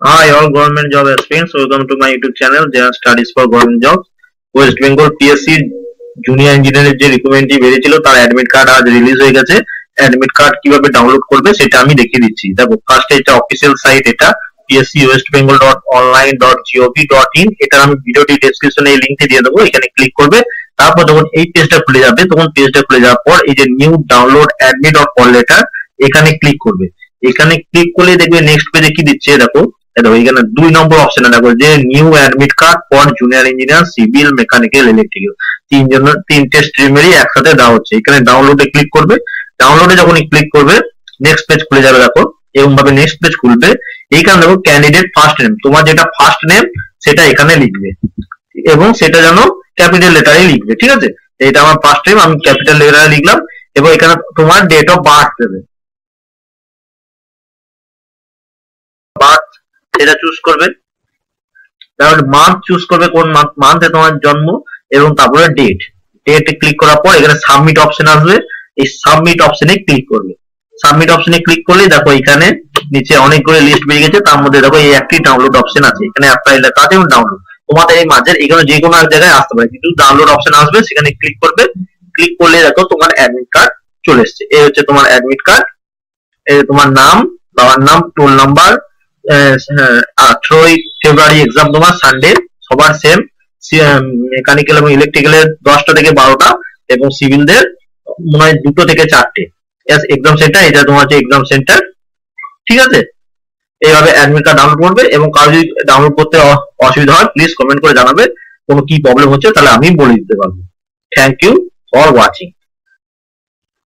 Hi, all government job aspirants. Welcome to my YouTube channel, General Studies for Government Jobs. West Bengal PSC junior ইঞ্জিনিয়ারের যে রিক্রুটমেন্টটি বেরিয়েছিল তার admit card আজ release হয়ে গেছে। অ্যাডমিট কার্ড কিভাবে ডাউনলোড করবে সেটা আমি দেখিয়ে দিচ্ছি। দেখো, ফার্স্টে এটা অফিসিয়াল সাইট, এটা pscwestbengal.online.gov.in। এটা আমি ভিডিওটি ডেসক্রিপশনে এই লিংকটি দিয়ে দেবো, এখানে ক্লিক করবে। তারপর যখন এই পেজটা খুলে যাবে, তখন পেজটা খুলে যাওয়ার পর এই যে new download admit or call letter, এখানে ক্লিক করবে। এখানে ক্লিক করলে দেখবে নেক্সট পেজে কি দিচ্ছে, দেখো দেখো এখানে 2 নম্বর অপশনে দেখো যে new admit card for junior engineer civil mechanical electrical, তিনটে স্ট্রিমেরই একসাথে দেওয়া হচ্ছে। এখানে ডাউনলোডে ক্লিক করবে। ডাউনলোডে যখন ক্লিক করবে নেক্সট পেজ খুলে যাবে। দেখো এরকম ভাবে নেক্সট পেজ খুলবে। এইখানে দেখো ক্যান্ডিডেট ফার্স্ট নেম, তোমার যেটা ফার্স্ট নেম সেটা এখানে লিখবে এবং সেটা যেন ক্যাপিটাল লেটারে লিখবে, ঠিক আছে। এটা আমার ফার্স্ট নেম, আমি ক্যাপিটাল লেটারে লিখলাম এবং এখানে তোমার ডেট অফ বার্থ দেবে, বার্থ সেটা চুজ করবে। তাহলে মান্থ চুজ করবে, কোন মান্থে তোমার জন্ম, এবং তারপরে ডেটে ক্লিক করার পর এখানে সাবমিট অপশন আসবে। এই সাবমিট অপশনে ক্লিক করবে। সাবমিট অপশনে ক্লিক করলে দেখো এখানে নিচে অনেকগুলো লিস্ট বেরিয়ে গেছে, তার মধ্যে দেখো এই একটি ডাউনলোড অপশন আছে, এখানে অ্যাপ্লাই লেখা আছে এবং ডাউনলোড। তোমাদের এই মাঝের এখানে যে কোনো এক জায়গায় আসতে পারে, কিন্তু ডাউনলোড অপশন আসবে, সেখানে ক্লিক করবে। ক্লিক করলে দেখো তোমার অ্যাডমিট কার্ড চলে এসেছে। এই হচ্ছে তোমার অ্যাডমিট কার্ড। এই তোমার নাম, বাবার নাম, টোল নাম্বার, 18ই ফেব্রুয়ারি এক্সাম তোমার সানডে, সবার সেম। মেকানিক্যাল এবং ইলেকট্রিক্যালের 10টা থেকে 12টা এবং সিভিলদের মনে হয় 2টো থেকে 4টে। এক্সাম সেন্টার, এটা তোমার হচ্ছে এক্সাম সেন্টার, ঠিক আছে। এইভাবে অ্যাডমিট কার্ড ডাউনলোড করবে এবং কারো যদি ডাউনলোড করতে অসুবিধা হয় প্লিজ কমেন্ট করে জানাবে। কোনো কি প্রবলেম হচ্ছে তাহলে আমি বলে দিতে পারবো। Thank you for watching.